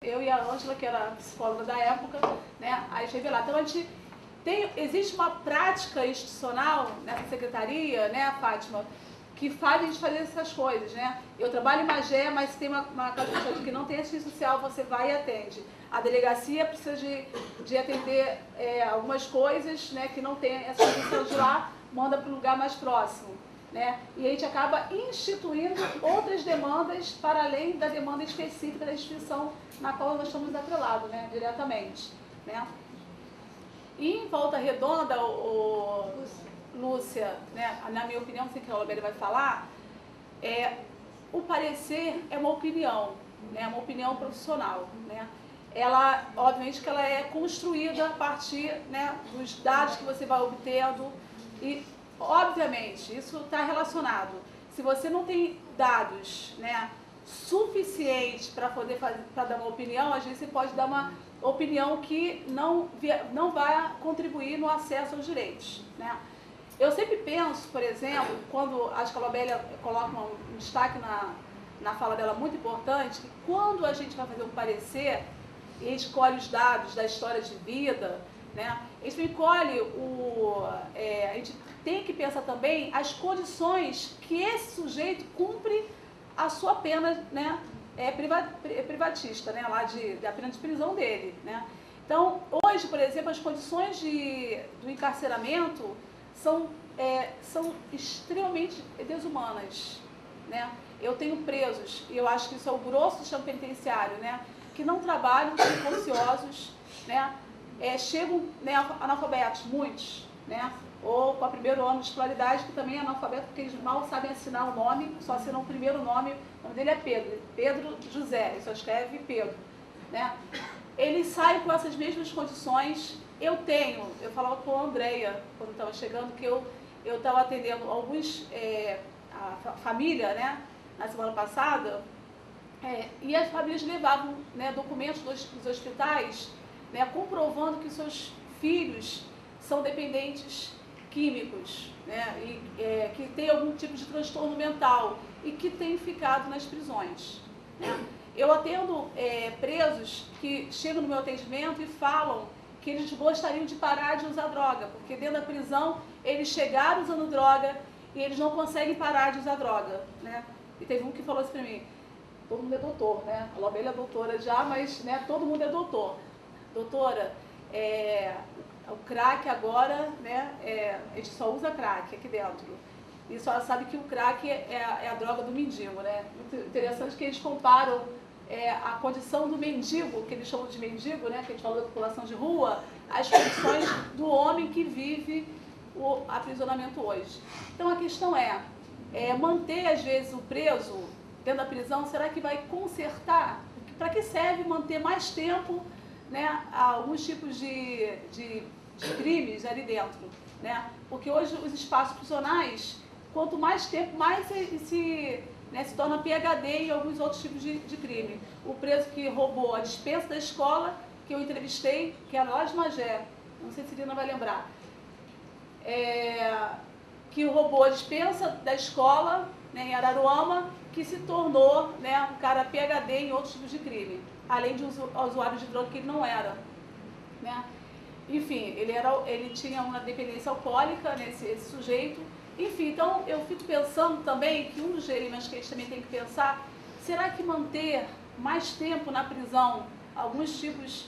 Eu e a Ângela, que era a psicóloga da época, né, a gente revelar. Então, existe uma prática institucional nessa secretaria, né, Fátima, que faz a gente fazer essas coisas, né? Eu trabalho em Magé, mas tem uma questão de que não tem assistência social, você vai e atende. A delegacia precisa de atender algumas coisas, né, que não tem essa instituição de lá, manda para o lugar mais próximo. Né? E a gente acaba instituindo outras demandas para além da demanda específica da instituição na qual nós estamos atrelados, né, diretamente. Né? E em Volta Redonda, Lúcia, né, na minha opinião, sei que a Roberta vai falar, o parecer é uma opinião, né, uma opinião profissional. Né? Ela, obviamente, que ela é construída a partir, né, dos dados que você vai obtendo e, obviamente, isso está relacionado. Se você não tem dados, né, suficientes para poder dar uma opinião, às vezes você pode dar uma opinião que não vai contribuir no acesso aos direitos. Né? Eu sempre penso, por exemplo, quando acho que a Lobélia coloca um destaque na fala dela muito importante, que quando a gente vai fazer um parecer e a gente colhe os dados da história de vida, né, a gente colhe a gente tem que pensar também as condições que esse sujeito cumpre a sua pena, né, privatista, né, lá da pena de prisão dele. Né? Então, hoje, por exemplo, as condições do encarceramento são extremamente desumanas. Né? Eu tenho presos, e eu acho que isso é o grosso do sistema penitenciário, né, que não trabalham, são ociosos, né, chegam, né, analfabetos, muitos, né, ou com o primeiro ano de escolaridade, que também é analfabeto, porque eles mal sabem assinar o nome, só assinam o primeiro nome, o nome dele é Pedro José, ele só escreve Pedro. Né? Eles saem com essas mesmas condições. Eu falava com a Andreia, quando estava chegando, que eu estava atendendo alguns, a família, né, na semana passada, e as famílias levavam, né, documentos dos hospitais, né, comprovando que seus filhos são dependentes químicos, né, e que tem algum tipo de transtorno mental e que têm ficado nas prisões. Né? Eu atendo presos que chegam no meu atendimento e falam que eles gostariam de parar de usar droga, porque dentro da prisão eles chegaram usando droga e eles não conseguem parar de usar droga. Né? E teve um que falou assim para mim, todo mundo é doutor, né? A Lobélia é doutora já, mas, né, todo mundo é doutor. Doutora, o crack agora, né, a gente só usa crack aqui dentro. E só sabe que o crack é a droga do mendigo, né? Muito interessante que eles comparam a condição do mendigo, que eles chamam de mendigo, né, que a gente falou da população de rua, as condições do homem que vive o aprisionamento hoje. Então a questão manter, às vezes, o preso dentro da prisão, será que vai consertar? Para que serve manter mais tempo, né, alguns tipos de crimes ali dentro? Né? Porque hoje os espaços prisionais, quanto mais tempo, mais se torna PhD em alguns outros tipos de crime. O preso que roubou a despensa da escola, que eu entrevistei, que era lá de Magé, não sei se a Irina vai lembrar, que roubou a despensa da escola, né, em Araruama, que se tornou, né, um cara PhD em outros tipos de crime, além de usuário de droga que ele não era. Né? Enfim, ele tinha uma dependência alcoólica, né, esse sujeito. Enfim, então eu fico pensando também que um dos dilemas que a gente também tem que pensar, será que manter mais tempo na prisão alguns tipos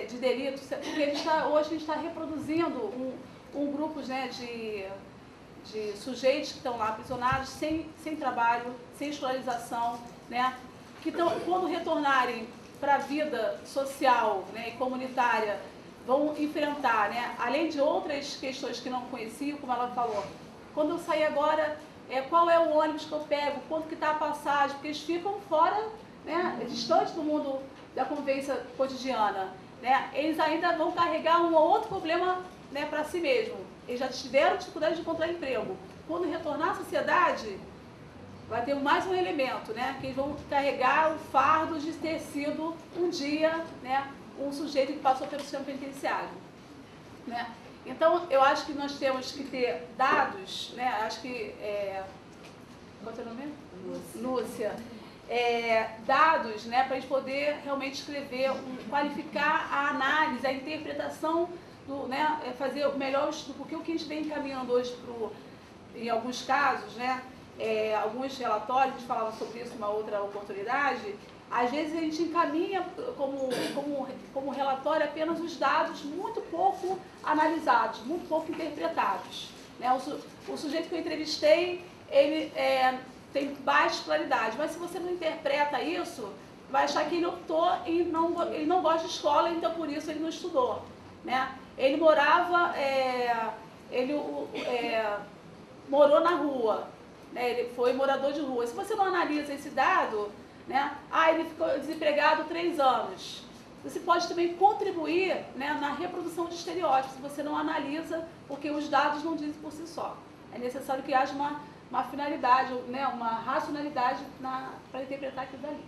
de delitos, porque hoje a gente está reproduzindo um grupo, né, de sujeitos que estão lá aprisionados, sem trabalho, sem escolarização, né, que quando retornarem para a vida social, né, e comunitária, vão enfrentar, né, além de outras questões que não conheciam, como ela falou, quando eu sair agora, qual é o ônibus que eu pego, quanto que está a passagem, porque eles ficam fora, né, distante do mundo da convivência cotidiana. Né, eles ainda vão carregar um ou outro problema, né, para si mesmo. Eles já tiveram dificuldade de encontrar emprego. Quando retornar à sociedade, vai ter mais um elemento, né, que eles vão carregar o fardo de ter sido um dia, né, um sujeito que passou pelo sistema penitenciário. Né? Então, eu acho que nós temos que ter dados, né, acho que... qual é o seu nome? Lúcia. dados, né, para a gente poder realmente escrever, qualificar a análise, a interpretação, fazer o melhor estudo, porque o que a gente vem encaminhando hoje, em alguns casos, né, alguns relatórios, a gente falava sobre isso em uma outra oportunidade, às vezes a gente encaminha como relatório apenas os dados muito pouco analisados, muito pouco interpretados. Né? O sujeito que eu entrevistei, ele tem baixa claridade, mas se você não interpreta isso, vai achar que ele optou e ele não gosta de escola, então por isso ele não estudou. Né? Ele morou na rua, né? Ele foi morador de rua. Se você não analisa esse dado, né? Ele ficou desempregado 3 anos. Você pode também contribuir, né, na reprodução de estereótipos, se você não analisa, porque os dados não dizem por si só. É necessário que haja uma finalidade, né, uma racionalidade para interpretar aquilo dali.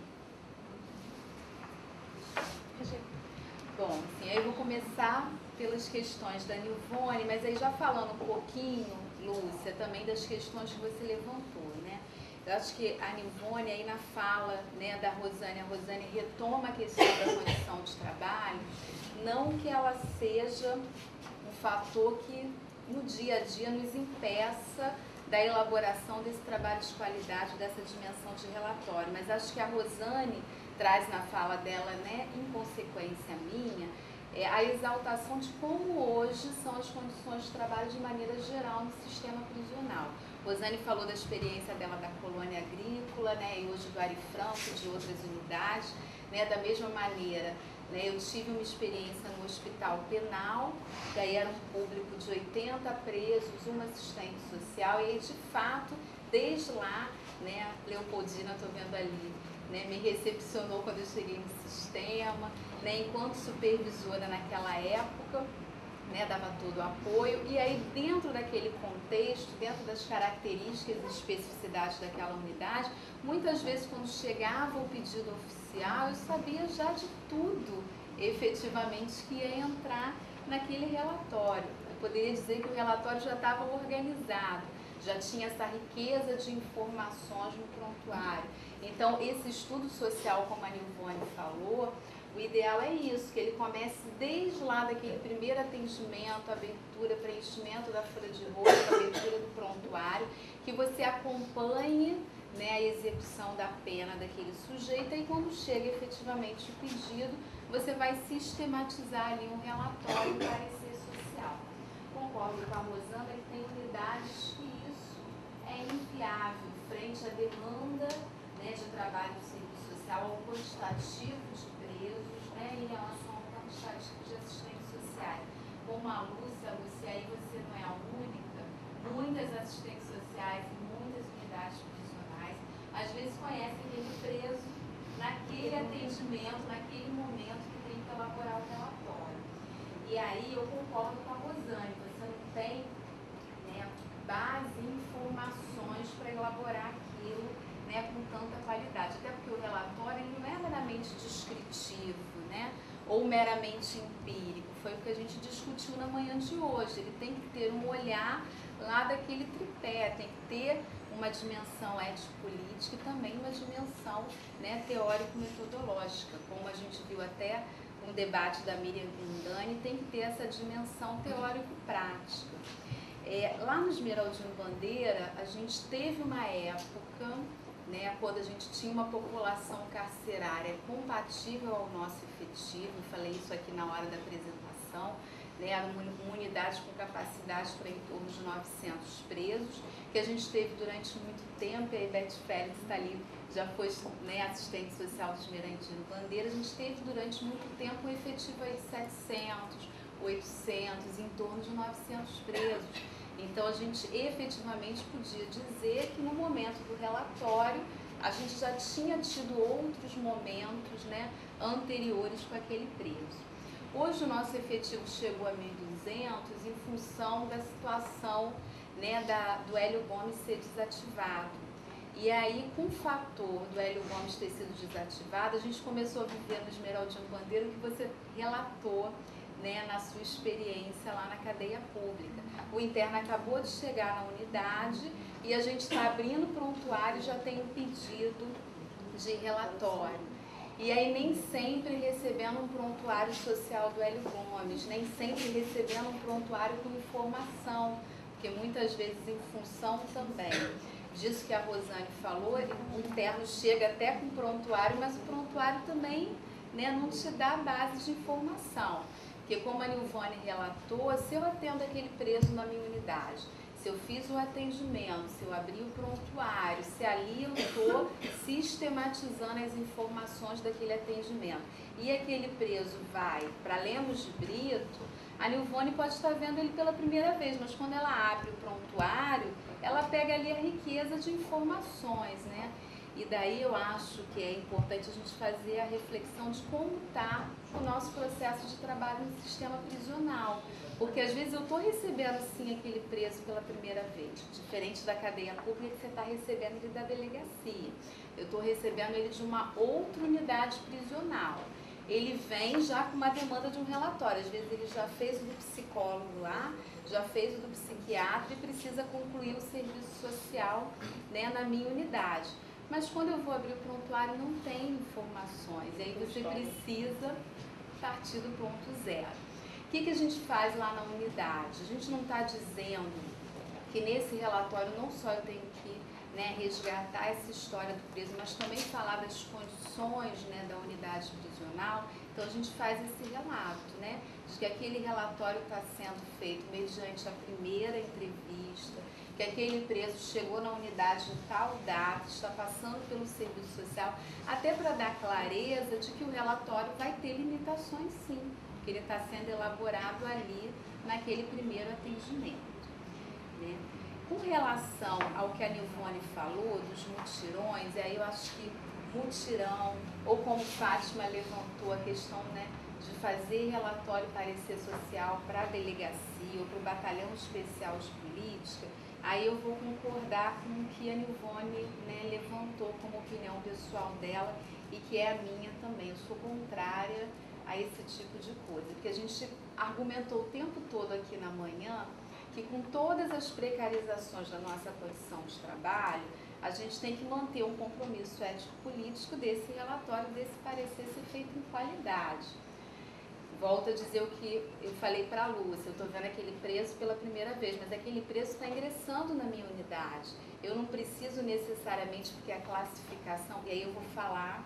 Bom, assim, aí eu vou começar pelas questões da Nilvone, mas aí já falando um pouquinho, Lúcia, também das questões que você levantou, né? Eu acho que a Nilvone, aí na fala, né, da Rosane, a Rosane retoma a questão da condição de trabalho, não que ela seja um fator que no dia a dia nos impeça da elaboração desse trabalho de qualidade, dessa dimensão de relatório, mas acho que a Rosane traz na fala dela, né, em consequência minha, a exaltação de como hoje são as condições de trabalho de maneira geral no sistema prisional. Rosane falou da experiência dela da colônia agrícola, né, e hoje do Ari Franco, de outras unidades, né, da mesma maneira. Né, eu tive uma experiência no hospital penal, que aí era um público de 80 presos, uma assistente social, e aí, de fato, desde lá, né, Leopoldina, estou vendo ali, né, me recepcionou quando eu cheguei no sistema, né, enquanto supervisora naquela época, né, dava todo o apoio, e aí dentro daquele contexto, dentro das características e especificidades daquela unidade, muitas vezes quando chegava o pedido oficial, eu sabia já de tudo efetivamente que ia entrar naquele relatório. Eu poderia dizer que o relatório já estava organizado, já tinha essa riqueza de informações no prontuário. Então, esse estudo social, como a Nilvone falou, o ideal é isso, que ele comece desde lá daquele primeiro atendimento, abertura, preenchimento da folha de rosto, abertura do prontuário, que você acompanhe, né, a execução da pena daquele sujeito, e quando chega efetivamente o pedido, você vai sistematizar ali um relatório, um parecer social. Concordo com a Rosana que tem unidades que isso é inviável frente à demanda, né, de trabalho do serviço social, ao quantitativo de presos, né, em relação ao quantitativo de assistentes sociais. Como a Lúcia, aí você não é a única, muitas assistentes sociais e muitas unidades prisionais, às vezes conhecem aquele preso naquele atendimento, naquele momento que tem que elaborar o relatório. E aí eu concordo com a Rosane, você não tem, né, base e informações para elaborar aquilo, né, com tanta qualidade, até porque o relatório ele não é meramente descritivo, né, ou meramente empírico, foi o que a gente discutiu na manhã de hoje, ele tem que ter um olhar lá daquele tripé, tem que ter uma dimensão ético-política e também uma dimensão, né, teórico-metodológica, como a gente viu até um debate da Miriam Gundani, tem que ter essa dimensão teórico-prática. Lá no Esmeraldino Bandeira, a gente teve uma época, né, quando a gente tinha uma população carcerária compatível ao nosso efetivo, eu falei isso aqui na hora da apresentação, né, era uma unidade com capacidade para em torno de 900 presos, que a gente teve durante muito tempo, e a Ivete Félix está ali, já foi, né, assistente social do Esmeraldino Bandeira, a gente teve durante muito tempo um efetivo aí de 700, 800, em torno de 900 presos. Então, a gente efetivamente podia dizer que no momento do relatório, a gente já tinha tido outros momentos, né, anteriores com aquele preso. Hoje, o nosso efetivo chegou a 1.200 em função da situação, né, do Hélio Gomes ser desativado. E aí, com o fator do Hélio Gomes ter sido desativado, a gente começou a viver no Esmeraldino Bandeira o que você relatou, né, na sua experiência lá na cadeia pública. O interno acabou de chegar na unidade e a gente está abrindo o prontuário e já tem um pedido de relatório. E aí nem sempre recebendo um prontuário social do Hélio Gomes, nem sempre recebendo um prontuário com informação, porque muitas vezes em função também disso que a Rosane falou, o interno chega até com prontuário, mas o prontuário também, né, não te dá base de informação. Porque como a Nilvane relatou, se eu atendo aquele preso na minha unidade, se eu fiz o atendimento, se eu abri o prontuário, se ali eu estou sistematizando as informações daquele atendimento e aquele preso vai para Lemos de Brito, a Nilvane pode estar vendo ele pela primeira vez, mas quando ela abre o prontuário, ela pega ali a riqueza de informações, né? E daí eu acho que é importante a gente fazer a reflexão de como está o nosso processo de trabalho no sistema prisional. Porque às vezes eu estou recebendo sim aquele preso pela primeira vez, diferente da cadeia pública que você está recebendo ele da delegacia. Eu estou recebendo ele de uma outra unidade prisional. Ele vem já com uma demanda de um relatório. Às vezes ele já fez o do psicólogo lá, já fez o do psiquiatra e precisa concluir o serviço social, né, na minha unidade. Mas quando eu vou abrir o prontuário não tem informações, e aí você precisa partir do ponto zero. O que a gente faz lá na unidade? A gente não está dizendo que nesse relatório não só eu tenho que, né, resgatar essa história do preso, mas também falar das condições, né, da unidade prisional. Então a gente faz esse relato, né, de que aquele relatório está sendo feito mediante a primeira entrevista, que aquele preso chegou na unidade em tal data, está passando pelo serviço social, até para dar clareza de que o relatório vai ter limitações sim, porque ele está sendo elaborado ali naquele primeiro atendimento, né? Com relação ao que a Nilvane falou, dos mutirões, e aí eu acho que mutirão, ou como Fátima levantou a questão, né, de fazer relatório parecer social para a delegacia ou para o batalhão especial de política, aí eu vou concordar com o que a Nilvane, né, levantou como opinião pessoal dela e que é a minha também. Eu sou contrária a esse tipo de coisa, porque a gente argumentou o tempo todo aqui na manhã que com todas as precarizações da nossa condição de trabalho, a gente tem que manter um compromisso ético-político desse relatório, desse parecer ser feito em qualidade. Volto a dizer o que eu falei para a Lúcia, eu estou vendo aquele preso pela primeira vez, mas aquele preso está ingressando na minha unidade. Eu não preciso necessariamente, porque a classificação, e aí eu vou falar,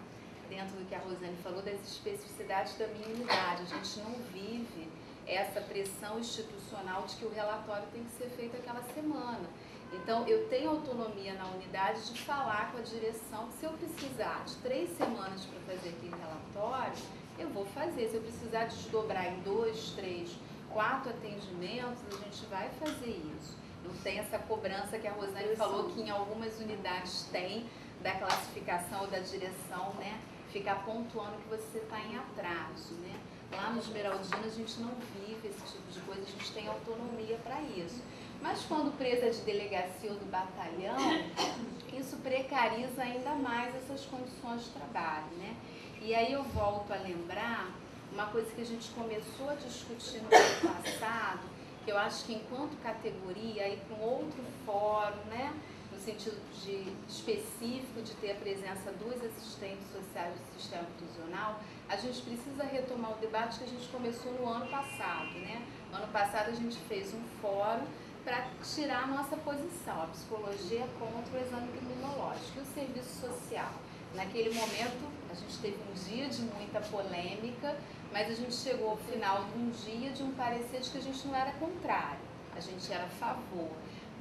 dentro do que a Rosane falou, das especificidades da minha unidade. A gente não vive essa pressão institucional de que o relatório tem que ser feito aquela semana. Então, eu tenho autonomia na unidade de falar com a direção que se eu precisar de 3 semanas para fazer aquele relatório, eu vou fazer. Se eu precisar desdobrar em 2, 3, 4 atendimentos, a gente vai fazer isso. Não tem essa cobrança que a Rosane falou que em algumas unidades tem, da classificação ou da direção, né, ficar pontuando que você está em atraso, né? Lá no Esmeraldina a gente não vive esse tipo de coisa, a gente tem autonomia para isso. Mas quando presa de delegacia ou do batalhão, isso precariza ainda mais essas condições de trabalho, né? E aí eu volto a lembrar uma coisa que a gente começou a discutir no ano passado, que eu acho que enquanto categoria, aí para um outro fórum, né, no sentido de específico de ter a presença dos assistentes sociais do sistema prisional, a gente precisa retomar o debate que a gente começou no ano passado, né? No ano passado a gente fez um fórum para tirar a nossa posição, a psicologia contra o exame criminológico e o serviço social. Naquele momento, a gente teve um dia de muita polêmica, mas a gente chegou ao final de um dia de um parecer de que a gente não era contrário, a gente era a favor.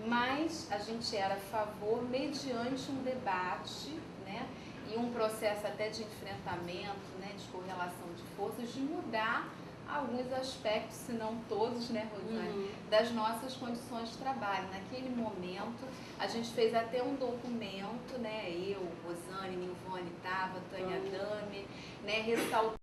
Mas a gente era a favor mediante um debate, né, e um processo até de enfrentamento, né, de correlação de forças, de mudar alguns aspectos, se não todos, né, Rosane, das nossas condições de trabalho. Naquele momento, a gente fez até um documento, né, eu, Rosane, Nilvane, Tânia Dami, né, ressaltando